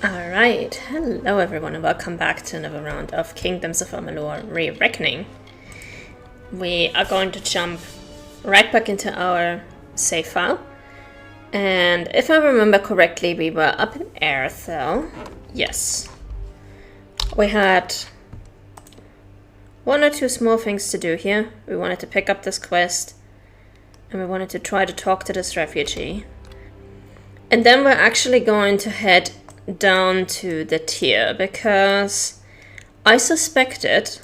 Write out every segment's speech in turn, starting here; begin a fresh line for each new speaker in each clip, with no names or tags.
Alright, hello everyone and welcome back to another round of Kingdoms of Amalur Re-Reckoning. We are going to jump right back into our save file. And if I remember correctly, we were up in Airthel. Yes. We had one or two small things to do here. We wanted to pick up this quest and we wanted to try to talk to this refugee. And then we're actually going to head down to the tier because I suspected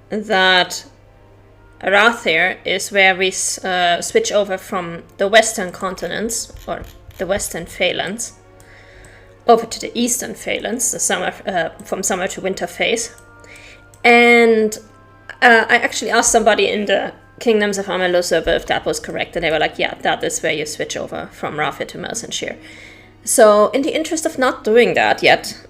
that Arathir is where we switch over from the western continents, or the western Phalanx, over to the eastern Phalanx, the summer, from summer to winter phase. And I actually asked somebody in the Kingdoms of Amalur server if that was correct, and they were like, yeah, that is where you switch over from Arathir to Melsenshire. So, in the interest of not doing that yet,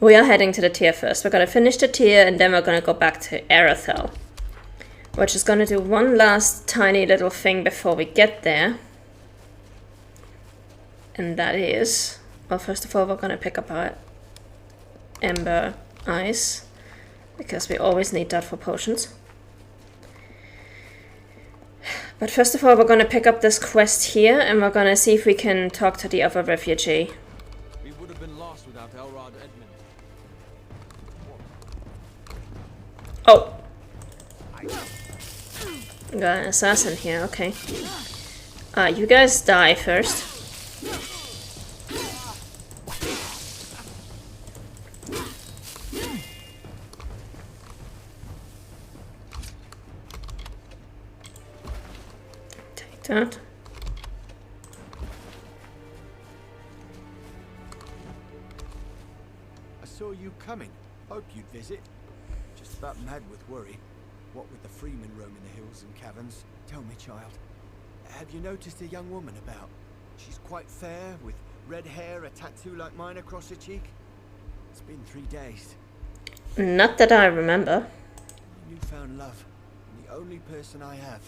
we are heading to the tier first. We're going to finish the tier and then we're going to go back to Arathel, which is going to do one last tiny little thing before we get there. And that is, well, first of all, we're going to pick up our Ember Ice, because we always need that for potions. But first of all, we're going to pick up this quest here, and we're going to see if we can talk to the other refugee.
We would have been lost without Elrod Edmund.
Oh! Got an assassin here, okay. You guys die first. That.
I saw you coming. Hoped you'd visit. Just about mad with worry. What with the freemen roaming the hills and caverns. Tell me, child, have you noticed a young woman about? She's quite fair, with red hair, a tattoo like mine across her cheek. It's been 3 days.
Not that I remember.
My newfound love. The only person I have.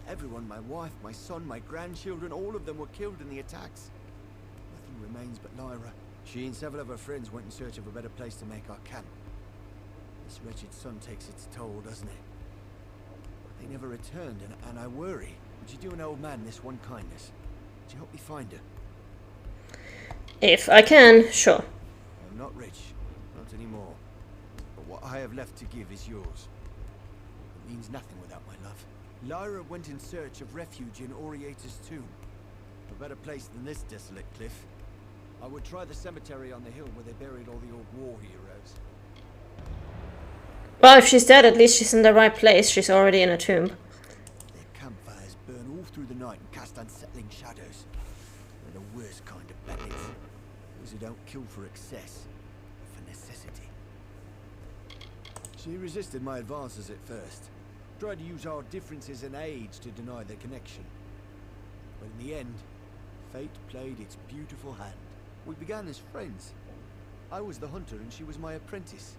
Everyone, my wife, my son, my grandchildren, all of them were killed in the attacks. Nothing remains but Lyra. She and several of her friends went in search of a better place to make our camp. This wretched sun takes its toll, doesn't it? But they never returned, and I worry. Would you do an old man this one kindness? Would you help me find her?
If I can, sure.
I'm not rich, not anymore. But what I have left to give is yours. It means nothing without my love. Lyra went in search of refuge in Oriator's tomb. A better place than this desolate cliff. I would try the cemetery on the hill where they buried all the old war heroes.
Well, if she's dead, at least she's in the right place. She's already in a tomb.
Their campfires burn all through the night and cast unsettling shadows. They're the worst kind of bandits. Those who don't kill for excess, but for necessity. She resisted my advances at first. Tried to use our differences in age to deny the connection. But in the end, fate played its beautiful hand. We began as friends. I was the hunter and she was my apprentice.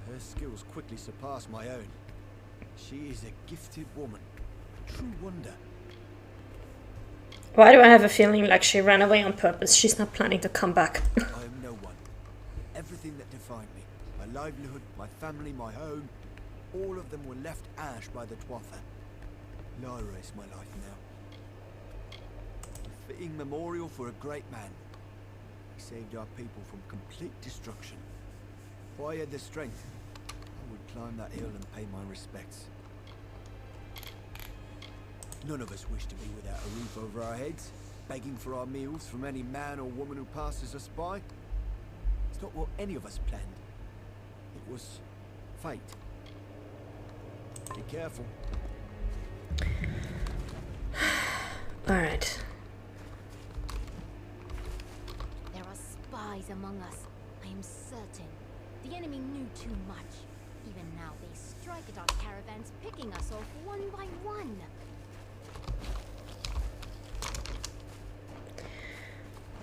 Her skills quickly surpassed my own. She is a gifted woman, a true wonder.
Why do I have a feeling like she ran away on purpose? She's not planning to come back.
I am no one. Everything that defined me, my livelihood, my family, my home, all of them were left ash by the Twatha. Lyra is my life now. A fitting memorial for a great man. He saved our people from complete destruction. If I had the strength, I would climb that hill and pay my respects. None of us wish to be without a roof over our heads, begging for our meals from any man or woman who passes us by. It's not what any of us planned. It was fate. Be careful.
Alright.
There are spies among us, I am certain. The enemy knew too much. Even now they strike at our caravans, picking us off one by one.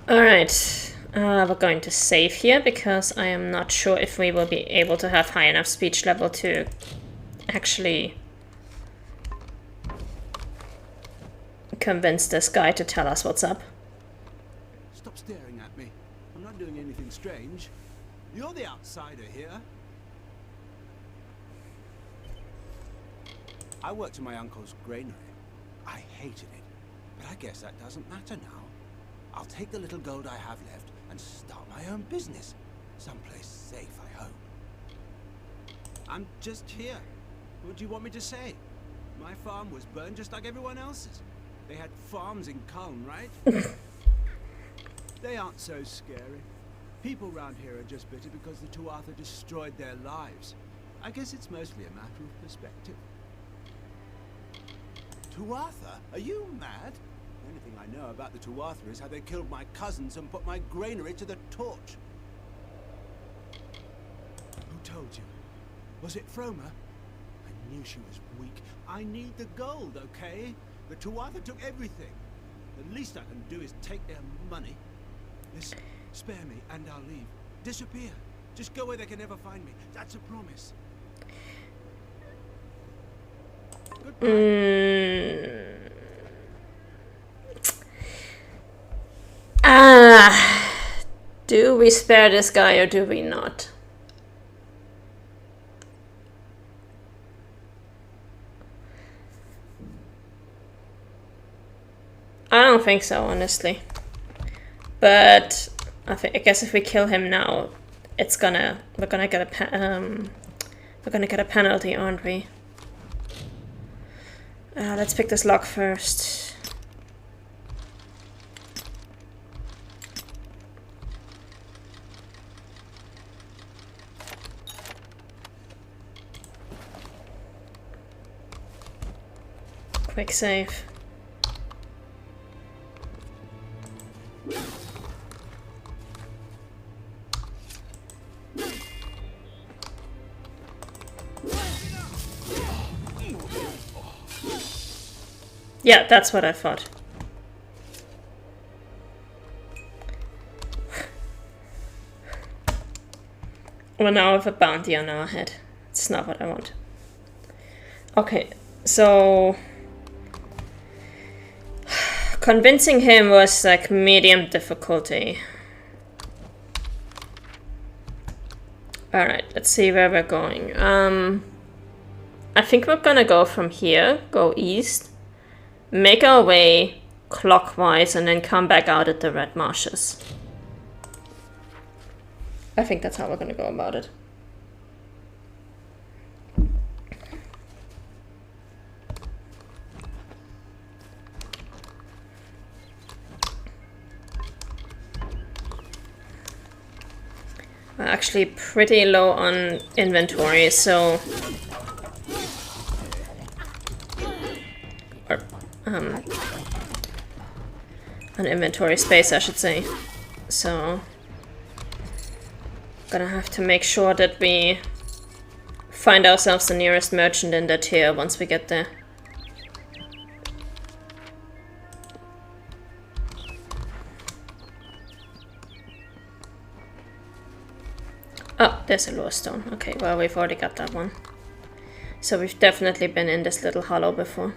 Alright. We're going to save here because I am not sure if we will be able to have high enough speech level to actually convince this guy to tell us what's up.
Stop staring at me. I'm not doing anything strange. You're the outsider here. I worked in my uncle's granary. I hated it, but I guess that doesn't matter now. I'll take the little gold I have left and start my own business. Someplace safe, I hope. I'm just here. What do you want me to say? My farm was burned just like everyone else's. They had farms in Culm, right? They aren't so scary. People round here are just bitter because the Tuatha destroyed their lives. I guess it's mostly a matter of perspective. Tuatha? Are you mad? The only thing I know about the Tuatha is how they killed my cousins and put my granary to the torch. Who told you? Was it Froma? I knew she was weak. I need the gold, okay? The Tuatha took everything. The least I can do is take their money. Listen, spare me and I'll leave. Disappear. Just go where they can never find me. That's a promise.
Do we spare this guy or do we not? I don't think so, honestly. But I guess if we kill him now, we're gonna get a penalty, aren't we? Let's pick this lock first. Quick save. Yeah, that's what I thought. Well, now we have a bounty on our head. It's not what I want. Okay, so convincing him was like medium difficulty. Alright, let's see where we're going. I think we're gonna go from here, go east, make our way clockwise, and then come back out at the Red Marshes. I think that's how we're gonna go about it. We're actually pretty low on inventory, so... Or, on inventory space, I should say. So... Gonna have to make sure that we find ourselves the nearest merchant in that tier once we get there. Oh, there's a lure stone. Okay, well, we've already got that one. So we've definitely been in this little hollow before.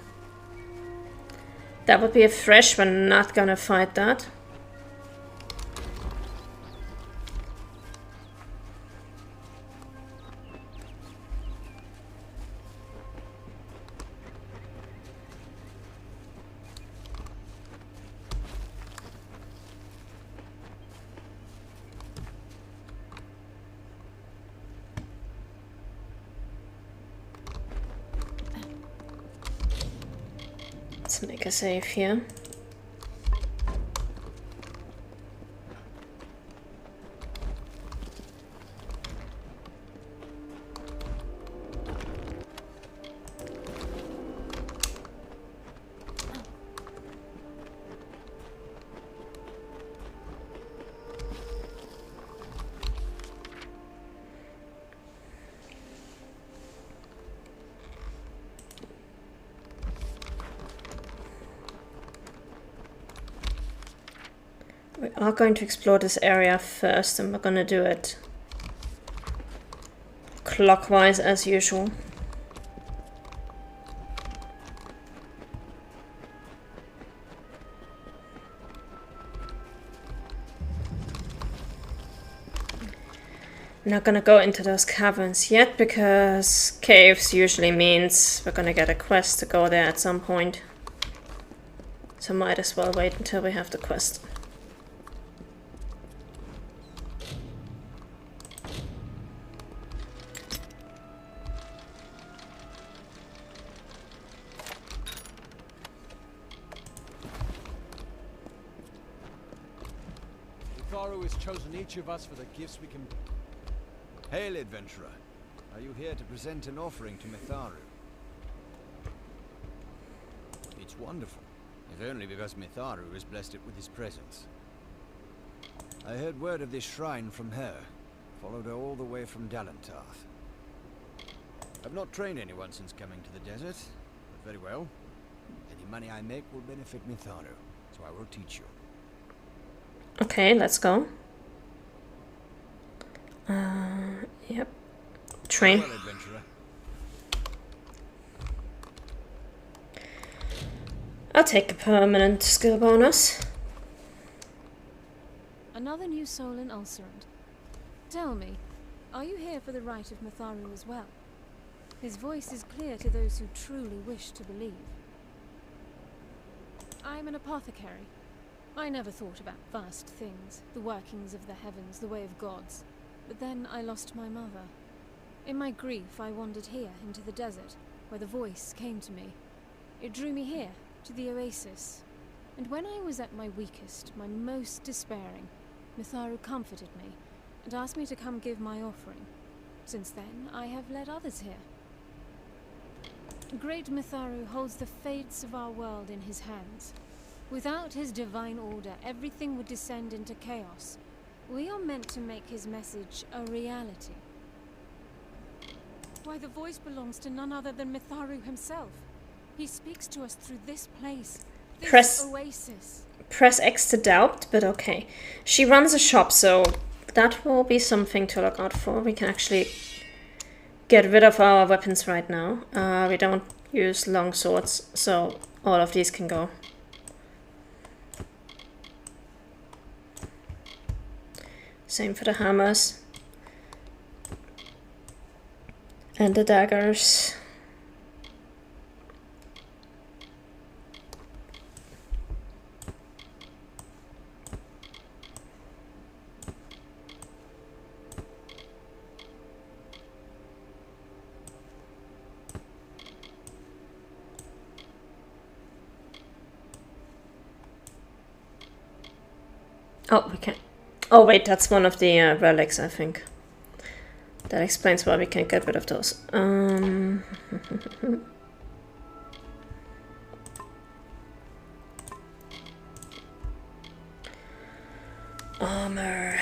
That would be a fresh, we're not gonna fight that. Let's make a save here. We are going to explore this area first, and we're going to do it clockwise as usual. I'm not gonna go into those caverns yet because caves usually means we're gonna get a quest to go there at some point. So might as well wait until we have the quest.
Mitharu has chosen each of us for the gifts we can...
Hail, adventurer. Are you here to present an offering to Mitharu? It's wonderful, if only because Mitharu has blessed it with his presence. I heard word of this shrine from her, followed her all the way from Dalentarth. I've not trained anyone since coming to the desert, but very well. Any money I make will benefit Mitharu, so I will teach you.
Okay, let's go. Yep. Train.
Well, adventurer.
I'll take a permanent skill bonus.
Another new soul in Ulcerant. Tell me, are you here for the right of Mitharu as well? His voice is clear to those who truly wish to believe. I'm an apothecary. I never thought about vast things, the workings of the heavens, the way of gods. But then I lost my mother. In my grief, I wandered here, into the desert, where the voice came to me. It drew me here, to the oasis. And when I was at my weakest, my most despairing, Mitharu comforted me, and asked me to come give my offering. Since then, I have led others here. Great Mitharu holds the fates of our world in his hands. Without his divine order, everything would descend into chaos. We are meant to make his message a reality. Why, the voice belongs to none other than Mitharu himself. He speaks to us through this place, this oasis.
Press X to doubt, but okay. She runs a shop, so that will be something to look out for. We can actually get rid of our weapons right now. We don't use long swords, so all of these can go. Same for the hammers. And the daggers. Oh, we can. Oh wait, that's one of the relics, I think. That explains why we can't get rid of those. Armor.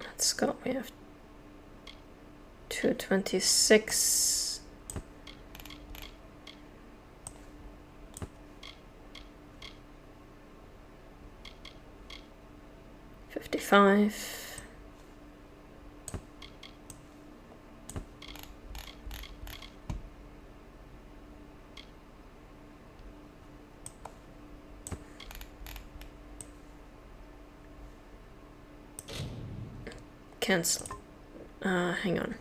Let's go. We have 226. 55. Cancel. Hang on.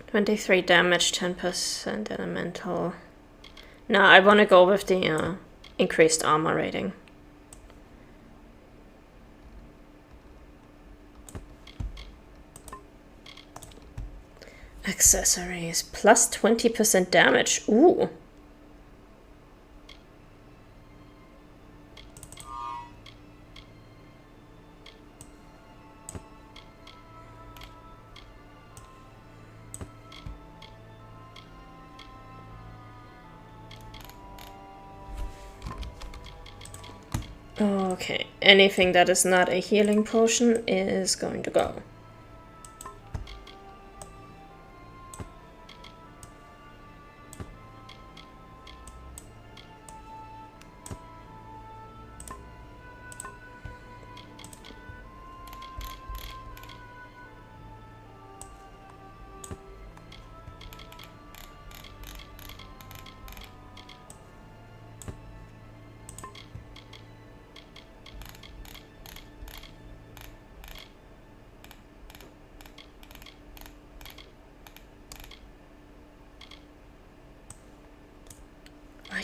23 damage, 10% elemental. No, I want to go with the increased armor rating. Accessories, plus 20% damage. Ooh. Okay, anything that is not a healing potion is going to go.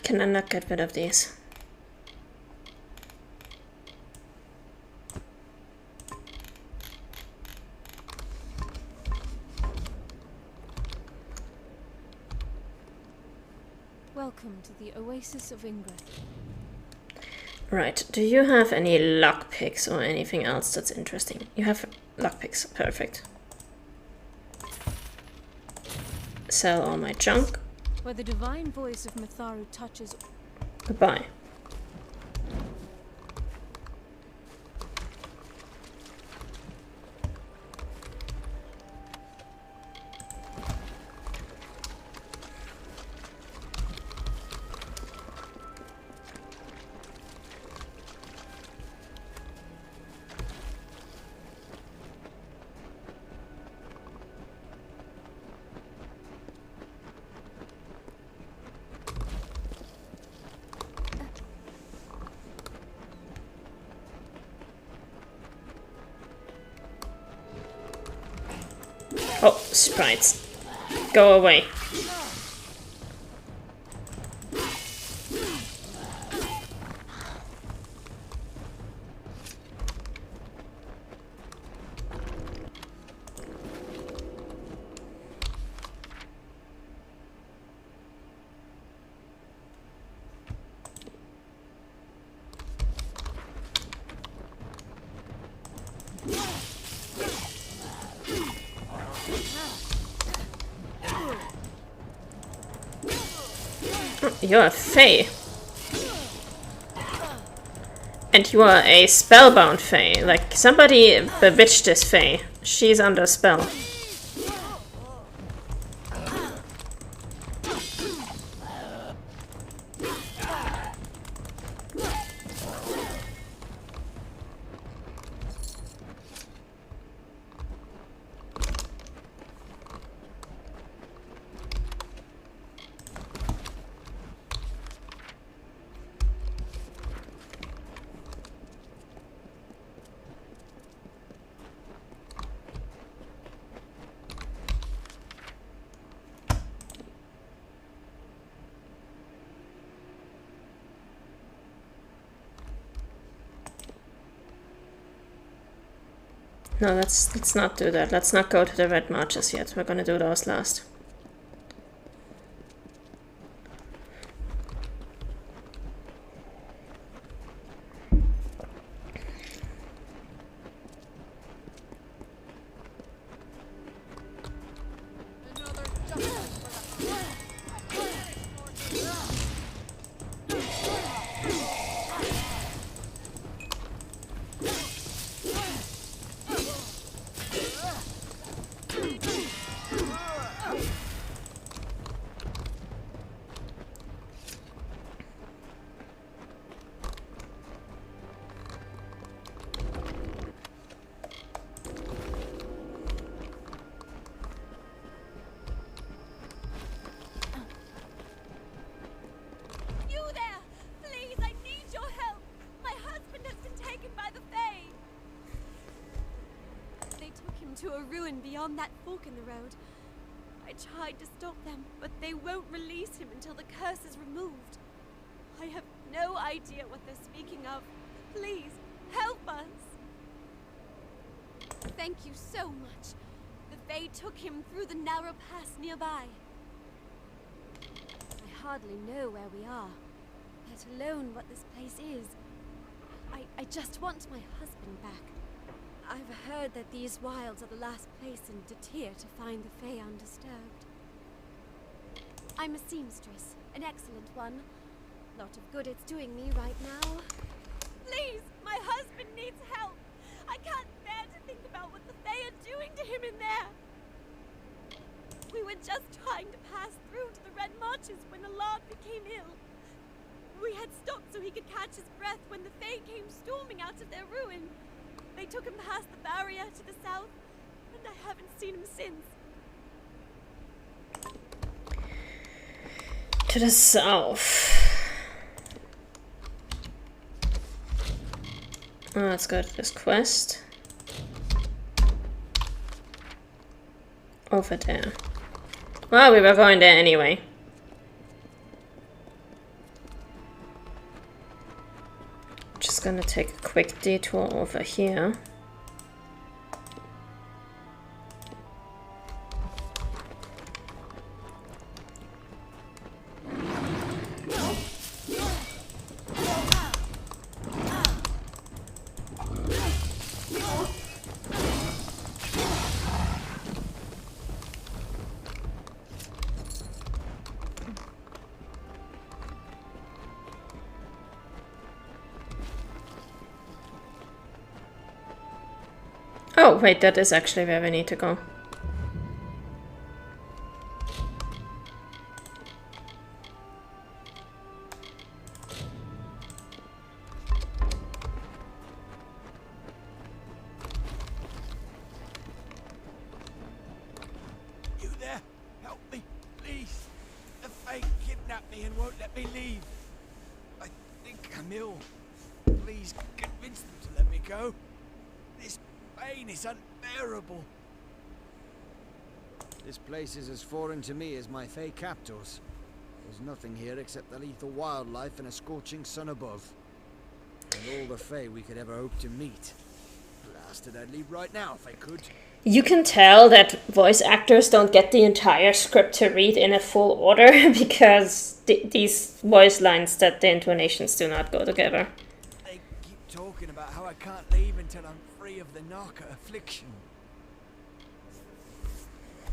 can I not get rid of these?
Welcome to the Oasis of Ingress.
Right, do you have any lockpicks or anything else that's interesting? You have lockpicks, perfect. Sell all my junk.
Where the divine voice of Matharu touches...
Goodbye. Oh, sprites. Go away. You're a Fae. And you are a spellbound Fae. Like, somebody bewitched this Fae. She's under spell. No, let's not do that. Let's not go to the red marches yet. We're gonna do those last.
To a ruin beyond that fork in the road. I tried to stop them, but they won't release him until the curse is removed. I have no idea what they're speaking of. Please, help us! Thank you so much. The Fae took him through the narrow pass nearby. I hardly know where we are, let alone what this place is. I just want my husband back. I've heard that these wilds are the last place in Datir to find the Fae undisturbed. I'm a seamstress, an excellent one. Lot of good it's doing me right now. Please, my husband needs help. I can't bear to think about what the Fae are doing to him in there. We were just trying to pass through to the Red Marches when Allard became ill. We had stopped so he could catch his breath when the Fae came storming out of their ruin. They took him past the barrier to the south, and I haven't seen him since.
To the south. Oh, let's go to this quest. Over there. Well, we were going there anyway. Just gonna take a quick detour over here. Oh, wait, that is actually where we need to go.
You there? Help me, please. The Fae kidnapped me and won't let me leave. I think I'm ill. Please convince them to let me go. This pain is unbearable. This place is as foreign to me as my Fae captors. There's nothing here except the lethal wildlife and a scorching sun above. And all the Fae we could ever hope to meet. Blasted, I'd leave right now if I could.
You can tell that voice actors don't get the entire script to read in a full order because these voice lines, that the intonations do not go together.
They keep talking about how I can't leave until I'm free of the Narca affliction.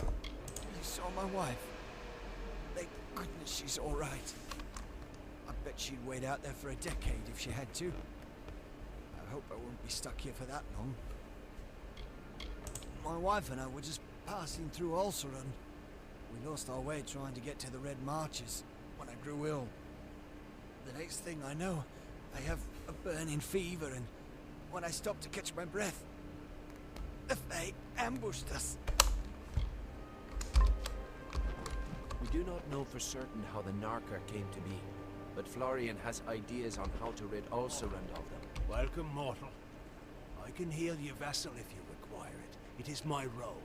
You saw my wife. Thank goodness she's all right. I bet she'd wait out there for a decade if she had to. I hope I won't be stuck here for that long. My wife and I were just passing through Ulceron. We lost our way trying to get to the Red Marches when I grew ill. The next thing I know, I have a burning fever, and when I stopped to catch my breath, the Fae ambushed us.
We do not know for certain how the Narca came to be, but Florian has ideas on how to rid Ulceron of them.
Welcome, mortal. I can heal your vessel if you require it. It is my role.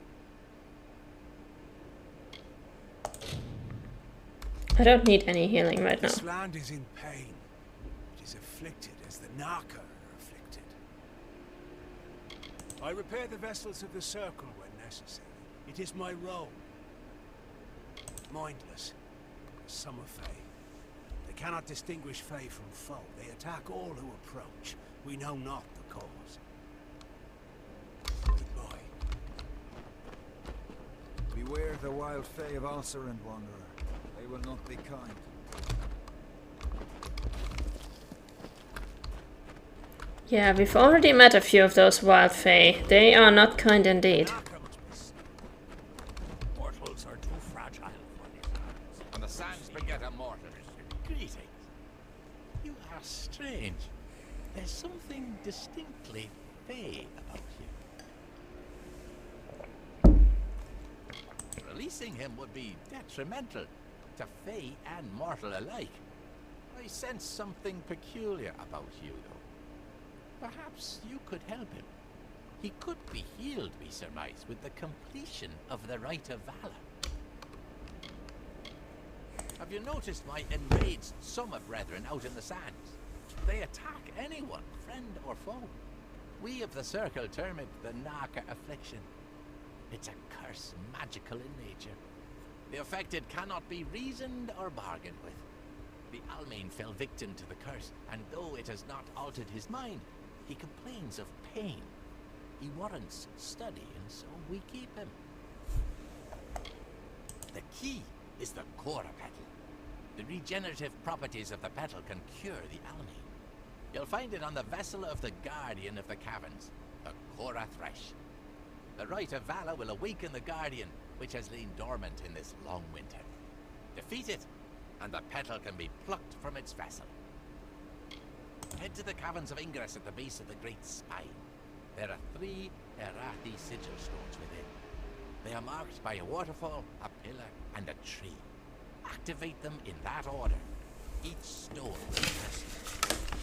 I don't need any healing right now.
This land is in pain. It is afflicted as the Narca are afflicted. I repair the vessels of the Circle when necessary. It is my role. Mindless. Some are Fae. They cannot distinguish Fae from foe. They attack all who approach. We know not the cause. Goodbye.
Beware the wild Fae of Ulceron, Wanderer. They will not be kind.
Yeah, we've already met a few of those wild Fae. They are not kind indeed.
Mortals are too fragile for these lands, and the sands beget immortals. Greetings. You are strange. There's something distinctly Fae about you. Releasing him would be detrimental to Fae and mortal alike. I sense something peculiar about you, though. Perhaps you could help him. He could be healed, we surmise, with the completion of the Rite of Valor. Have you noticed my enraged summer brethren out in the sands? They attack anyone, friend or foe. We of the Circle term it the Narca affliction. It's a curse magical in nature. The affected cannot be reasoned or bargained with. The Almain fell victim to the curse, and though it has not altered his mind, he complains of pain. He warrants study, and so we keep him. The key is the Cora petal. The regenerative properties of the petal can cure the Almain. You'll find it on the vessel of the Guardian of the Caverns, the Cora Thresh. The Rite of Valor will awaken the Guardian, which has lain dormant in this long winter. Defeat it, and the petal can be plucked from its vessel. Head to the Caverns of Ingress at the base of the Great Spine. There are 3 Erathi sigil stones within. They are marked by a waterfall, a pillar, and a tree. Activate them in that order. Each stone will curse you.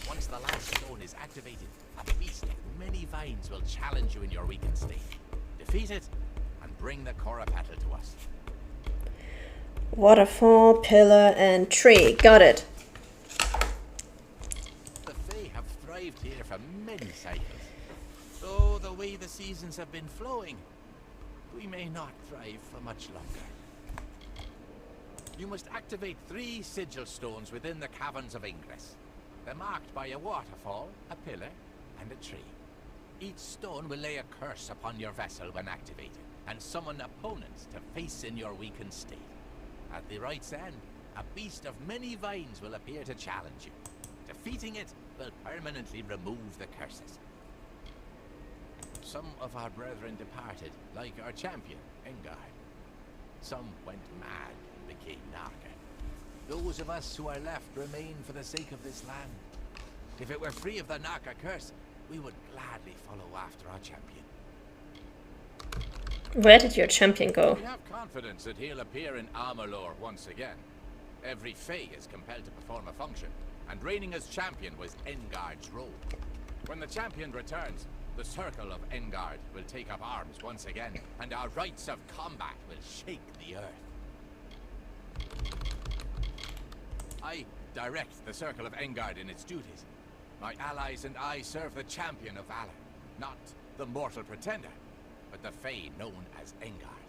Once the last stone is activated, a beast of many vines will challenge you in your weakened state. Defeat it, and bring the Cora petal to us.
Waterfall, pillar, and tree. Got it.
The Fae have thrived many cycles. Though the way the seasons have been flowing, we may not thrive for much longer. You must activate 3 sigil stones within the caverns of Ingress. They're marked by a waterfall, a pillar, and a tree. Each stone will lay a curse upon your vessel when activated, and summon opponents to face in your weakened state. At the right's end, a beast of many vines will appear to challenge you. Defeating it will permanently remove the curses. Some of our brethren departed, like our champion, Engard. Some went mad and became Narka. Those of us who are left remain for the sake of this land. If it were free of the Narka curse, we would gladly follow after our champion.
Where did your champion go?
We have confidence that he'll appear in Amalur once again. Every Fae is compelled to perform a function, and reigning as champion was Engard's role. When the champion returns, the circle of Engard will take up arms once again, and our rites of combat will shake the earth. I direct the circle of Engard in its duties. My allies and I serve the champion of valor, not the mortal pretender, but the Fae known as Engard.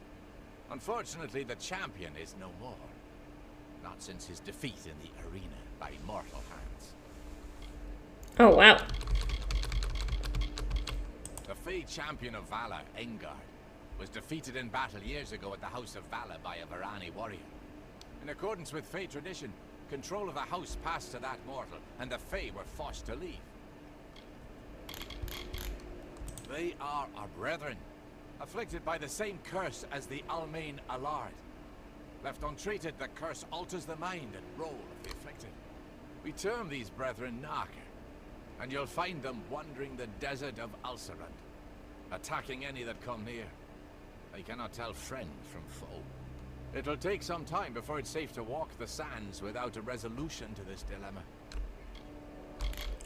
Unfortunately, the champion is no more. Not since his defeat in the arena by mortal hands.
Oh, wow.
The Fae champion of valor, Engard, was defeated in battle years ago at the House of Valor by a Varani warrior. In accordance with Fae tradition, control of the house passed to that mortal, and the Fae were forced to leave. They are our brethren, afflicted by the same curse as the Almain Allard. Left untreated, the curse alters the mind and role of the afflicted. We term these brethren Narka, and you'll find them wandering the desert of Ulcerand, attacking any that come near. They cannot tell friend from foe. It'll take some time before it's safe to walk the sands without a resolution to this dilemma.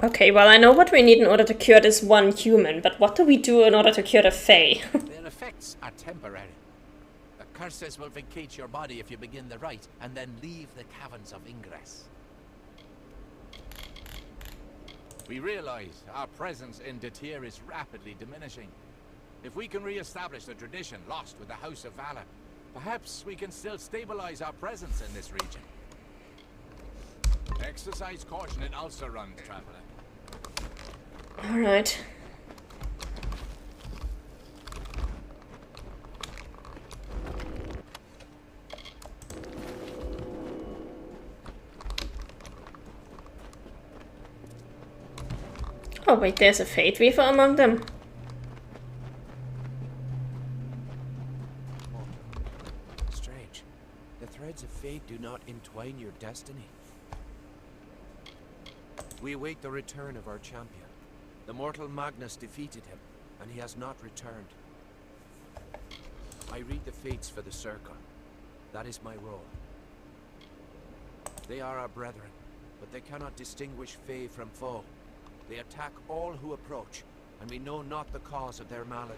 Okay, well, I know what we need in order to cure this one human, but what do we do in order to cure the Fae?
Their effects are temporary. The curses will vacate your body if you begin the rite, and then leave the caverns of Ingress.
We realize our presence in Detir is rapidly diminishing. If we can re-establish the tradition lost with the House of Valor, perhaps we can still stabilize our presence in this region. Exercise caution in Ulcerand, traveler.
Alright. Oh wait, there's a Fate Weaver among them.
Strange. The threads of fate do not entwine your destiny. We await the return of our champion. The mortal Magnus defeated him, and he has not returned. I read the fates for the Circle. That is my role. They are our brethren, but they cannot distinguish Fae from foe. They attack all who approach, and we know not the cause of their malady.